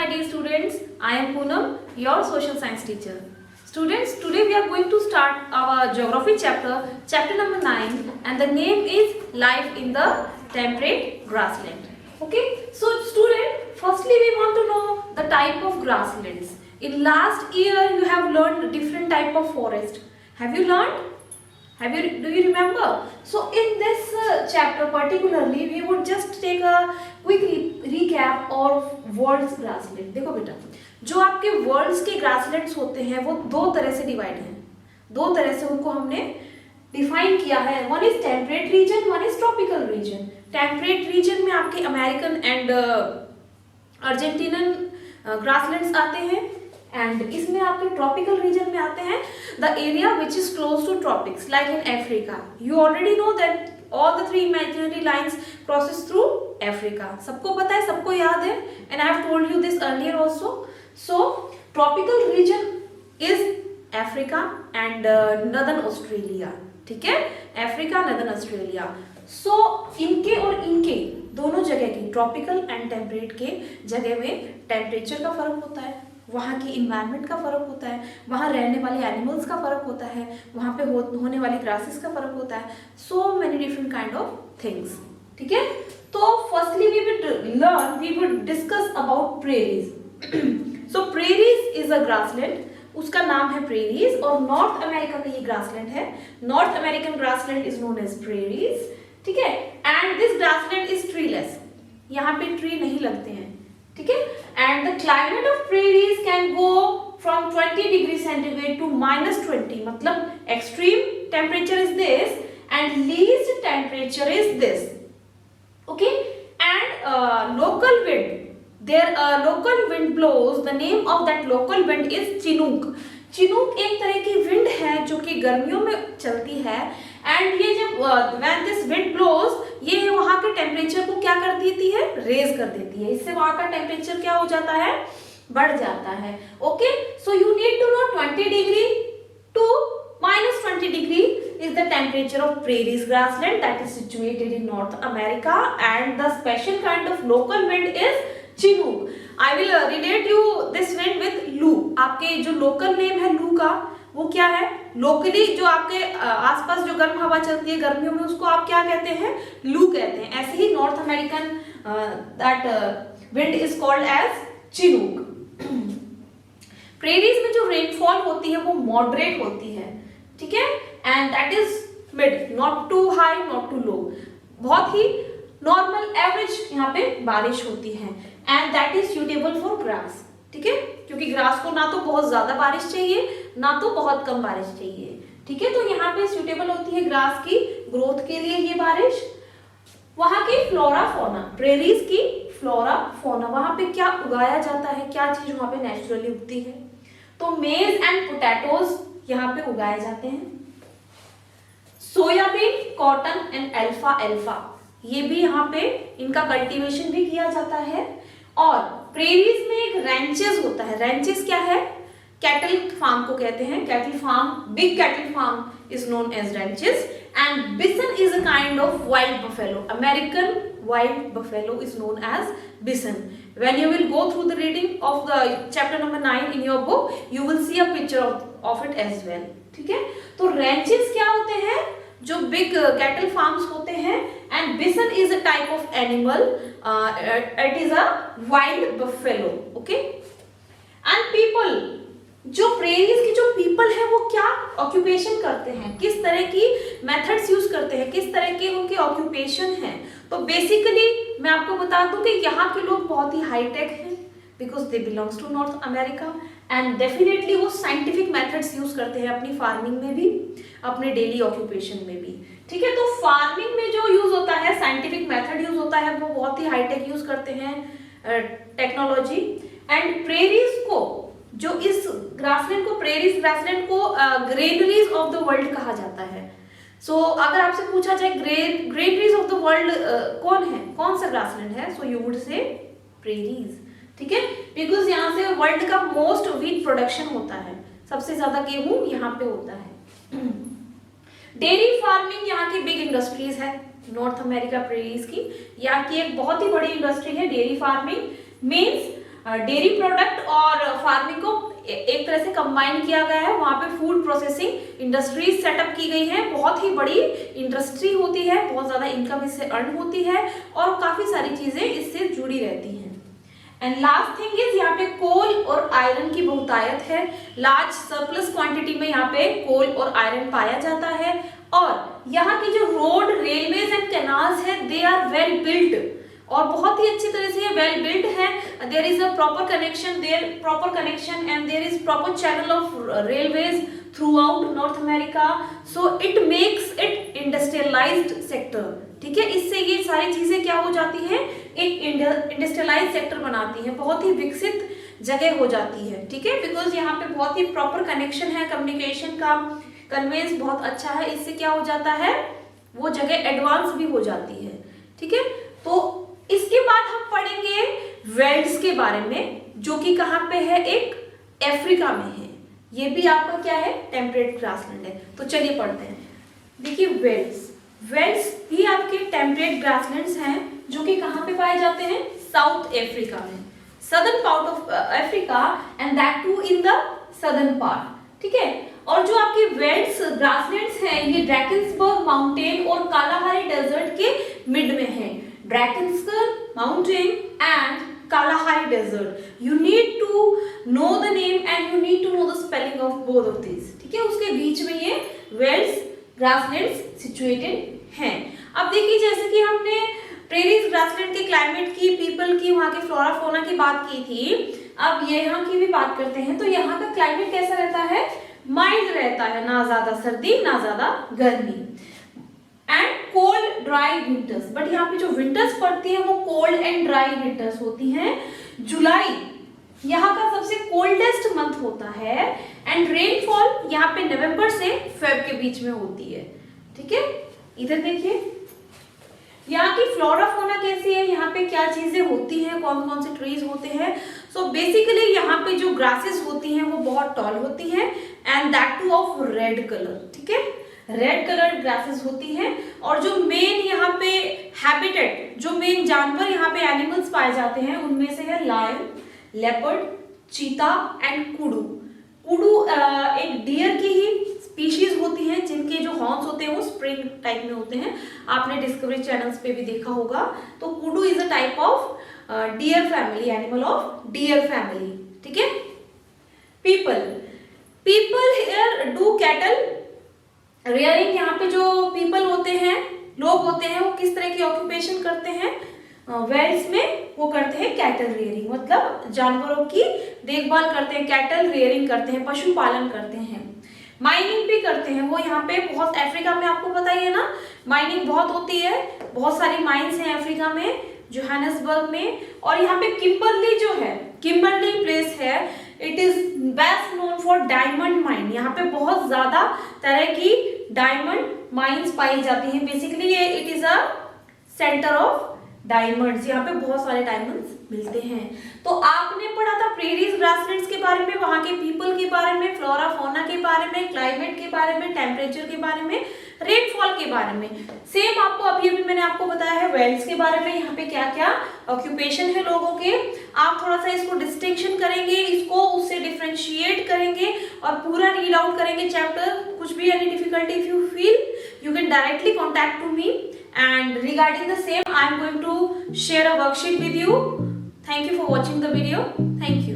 my dear students, I am Poonam, your social science teacher. Students, today we are going to start our geography chapter, chapter number 9, and the name is Life in the Temperate Grassland. Okay, so student, firstly we want to know the type of grasslands. In last year you have learned different type of forest. Have you learned? Do you remember? So in this chapter particularly we would just take a quick recap of world's grassland. देखो बेटा, जो आपके world's के grasslands होते हैं वो दो तरह से डिवाइड हैं. दो तरह से उनको हमने डिफाइन किया है. One is temperate region, one is tropical region. Temperate region में आपके अमेरिकन एंड अर्जेंटीनन ग्रासलैंड्स आते हैं, एंड इसमें आपके ट्रॉपिकल रीजन में आते हैं the area which is close to tropics like in Africa. You already know that all the three imaginary lines crosses through Africa. सबको पता है, सबको याद है, and I have told you this earlier also. So tropical region is Africa and northern Australia. ठीक है, Africa, northern Australia. सो इनके और इनके दोनों जगह की ट्रॉपिकल एंड टेम्परेट के जगह में टेम्परेचर का फर्क होता है, वहाँ की इन्वायरमेंट का फर्क होता है, वहाँ रहने वाले एनिमल्स का फर्क होता है, वहाँ पे होने वाली ग्रासेस का फर्क होता है. So many different kind of things. ठीक है, तो firstly we would discuss about prairies. So prairies is a grassland, उसका नाम है प्रेरीज, और नॉर्थ अमेरिका का ये ग्रासलैंड है. North American grassland is known as prairies. ठीक है, and this grassland is treeless, यहाँ पे ट्री नहीं लगते हैं. ठीक है, and the climate of prairies can go from 20 degree centigrade to -20. मतलब extreme temperature is this and least temperature is this. Okay, and local wind, there local wind blows, the name of that local wind is chinook. Chinook एक तरह की wind है जो कि गर्मियों में चलती है, एंड ये जब व्हेन दिस विंड ब्लोज, ये वहां के टेम्परेचर को क्या कर देती है, रेज कर देती है. इससे वहां का टेम्परेचर क्या हो जाता है, बढ़ जाता है. Okay, so you need to know 20 degree to -20 degree is the temperature of prairies grassland that is situated in North America, and the special kind of local wind is Chinook. I will relate you this wind with Lu. आपके जो local name है लू का, वो क्या है, locally जो आपके आसपास जो गर्म हवा चलती है गर्मियों में, उसको आप क्या कहते हैं, लू कहते हैं. ऐसे ही North American that wind is called as chinook. Prairies में जो रेनफॉल होती है वो मॉडरेट होती है. ठीक है, and that is mid, not too high not too low. बहुत ही नॉर्मल एवरेज यहाँ पे बारिश होती है, and that is suitable for grass. ठीक है, क्योंकि ग्रास को ना तो बहुत ज्यादा बारिश चाहिए ना तो बहुत कम बारिश चाहिए. ठीक है, तो यहाँ पे सूटेबल होती है ग्रास की ग्रोथ के लिए ये बारिश. वहां की फ्लोरा फोना, प्रेरीज की फ्लोरा फोना, वहां पे क्या उगाया जाता है, क्या चीज वहां पे नेचुरली उगती है, तो मेज एंड पोटैटोज यहाँ पे उगाए जाते हैं. सोयाबीन, कॉटन एंड अल्फा, ये भी यहाँ पे इनका कल्टीवेशन भी किया जाता है. और प्रेरीज में एक रेंचेस होता है. रेंचेस क्या है, कैटल फार्म को कहते हैं. Cattle farm, big cattle farm is known as ranches. And bison is a kind of wild buffalo. American wild buffalo is known as bison. When you will go through the reading of the chapter number 9 in your book, you will see a picture of it as well. ठीक है, तो ranches क्या होते हैं, जो big cattle farms होते हैं, and bison is a type of animal, it is a wild buffalo. Okay, and people, जो प्रेरीज की जो पीपल है वो क्या ऑक्यूपेशन करते हैं, किस तरह की मेथड्स यूज करते हैं, किस तरह के उनके ऑक्यूपेशन है. तो बेसिकली मैं आपको बता दूं कि यहाँ के लोग बहुत ही हाईटेक हैं, because they belongs to North America, and definitely वो साइंटिफिक मेथड्स यूज करते हैं अपनी फार्मिंग में भी, अपने डेली ऑक्यूपेशन में भी. ठीक है, तो फार्मिंग में जो यूज होता है, साइंटिफिक मेथड यूज होता है, वो बहुत ही हाईटेक यूज करते हैं टेक्नोलॉजी. एंड प्रेरीज को, जो इस ग्रासलैंड को, प्रेरीज ग्रासलैंड को ग्रेनरीज ऑफ द वर्ल्ड कहा जाता है. सो अगर आपसे पूछा जाए ग्रेनरीज ऑफ द वर्ल्ड कौन है, कौन सा ग्रासलैंड है, so you would say prairies. ठीक है, बिकॉज यहाँ से वर्ल्ड का मोस्ट व्हीट प्रोडक्शन होता है, सबसे ज्यादा गेहूं यहाँ पे होता है. डेयरी फार्मिंग यहाँ की बिग इंडस्ट्रीज है नॉर्थ अमेरिका प्रेरीज की. यहाँ की एक बहुत ही बड़ी इंडस्ट्री है dairy farming. Means dairy product और फार्मिंग को एक तरह से कंबाइन किया गया है। वहाँ पे फूड प्रोसेसिंग इंडस्ट्रीज सेटअप की गई है। बहुत ही बड़ी इंडस्ट्री होती है, बहुत ज्यादा इनकम इससे अर्न होती है और काफी सारी चीजें इससे जुड़ी रहती हैं। एंड लास्ट थिंग इज यहाँ पे कोल और आयरन की बहुतायत है। लार्ज सरप्लस क्वांटिटी में यहाँ पे कोल और आयरन पाया जाता है। और यहाँ की जो रोड, रेलवेज एंड कैनाल्स है, दे आर वेल बिल्ट और बहुत ही अच्छी तरह से ये वेल बिल्ड है। There is a proper connection and there is proper channel of railways throughout North America, so it makes it industrialised sector. ठीक है, इससे ये सारी चीजें क्या हो जाती है, एक इंडस्ट्रियलाइज्ड सेक्टर बनाती है, बहुत ही विकसित जगह हो जाती है। ठीक है, बिकॉज यहाँ पे बहुत ही प्रॉपर कनेक्शन है, कम्युनिकेशन का कन्वेंस बहुत अच्छा है। इससे क्या हो जाता है, वो जगह एडवांस भी हो जाती है। ठीक है, तो इसके बाद हम पढ़ेंगे वेल्ड्स के बारे में, जो कि कहाँ पे है, एक अफ्रीका में है। ये भी आपका क्या है, टेम्परेट ग्रासलैंड है। तो चलिए पढ़ते हैं। देखिए वेल्ड्स भी आपके टेम्परेट ग्रासलैंड्स हैं, जो कि कहाँ पे पाए जाते हैं, साउथ अफ्रीका में, southern part of Africa and that too in the southern part. ठीक है, और जो आपके वेल्ड्स ग्रासलैंड्स हैं, ये ड्रैकेंसबर्ग माउंटेन और कालाहारी डेजर्ट के मिड में है। Drakensberg mountain and Kalahari Desert. You need to know the name and you need to know the spelling of both of these. ठीक है, उसके बीच में ये वेल्ड्स ग्रासलैंड्स सिचुएटेड हैं। अब देखिए, जैसे कि हमने प्रेरीज ग्रासलैंड के क्लाइमेट की, पीपल की, वहाँ के फ्लोरा फोना की बात की थी, अब यहाँ की भी बात करते हैं। तो यहाँ का क्लाइमेट कैसा रहता है, माइल्ड रहता है, ना ज्यादा सर्दी ना ज्यादा गर्मी, and cold dry winters. But यहाँ पे जो विंटर्स पड़ती है वो कोल्ड एंड ड्राई विंटर्स होती हैं। जुलाई यहाँ का सबसे कोल्डेस्ट मंथ होता है एंड रेनफॉल यहाँ पे नवंबर से फेब के बीच में होती है। ठीक है, इधर देखिए यहाँ की फ्लोरा फोना कैसी है, यहाँ पे क्या चीजें होती हैं, कौन कौन से ट्रीज होते हैं। सो बेसिकली यहाँ पे जो ग्रासेस होती हैं वो बहुत टॉल होती हैं and that two of red colour. ठीक है, रेड कलर ग्रासेस होती हैं। और जो मेन यहाँ पे हैबिटेट, जो मेन जानवर यहाँ पे एनिमल्स पाए जाते हैं, उनमें से है लायन, लेपर्ड, चीता एंड कुडू। कुडू एक डियर की ही स्पीशीज होती हैं, जिनके जो हॉर्न्स होते हैं वो स्प्रिंग टाइप में होते हैं। आपने डिस्कवरी चैनल्स पे भी देखा होगा। तो kudu is a type of deer family, animal of deer family. ठीक है, people here do cattle rearing. यहाँ पे जो पीपल होते हैं, लोग होते हैं, वो किस तरह की ऑक्यूपेशन करते हैं, वेल्ड्स में वो करते हैं कैटल रेयरिंग, मतलब जानवरों की देखभाल करते हैं, कैटल रेयरिंग करते हैं, पशुपालन करते हैं। माइनिंग भी करते हैं वो, यहाँ पे बहुत, अफ्रीका में आपको पता ही है ना, माइनिंग बहुत होती है, बहुत सारी माइंस हैं अफ्रीका में, जोहान्सबर्ग में। और यहाँ पे किम्बरली जो है, किम्बरली प्लेस है, it is best known for diamond mine. यहाँ पे बहुत ज्यादा तरह की डायमंड माइंस पाई जाती हैं। बेसिकली ये it is a centre of diamonds, यहाँ पे बहुत सारे डायमंड्स मिलते हैं। तो आपने पढ़ा था प्रेरीज ग्रासलैंड्स के बारे में, वहाँ के पीपल के बारे में, फ्लोरा फोना के बारे में, क्लाइमेट के बारे में, टेम्परेचर के बारे में, रेनफॉल के बारे में। सेम आपको अभी मैंने आपको बताया है वेल्ड्स के बारे में, यहाँ पे क्या क्या ऑक्यूपेशन है लोगों के। आप थोड़ा सा इसको डिस्टिंक्शन करेंगे, इसको उससे डिफ्रेंशिएट करेंगे और पूरा रीड आउट करेंगे चैप्टर। कुछ भी any difficulty if you feel, you can directly contact to me, and regarding the same I am going to share a worksheet with you. Thank you for watching the video. Thank you.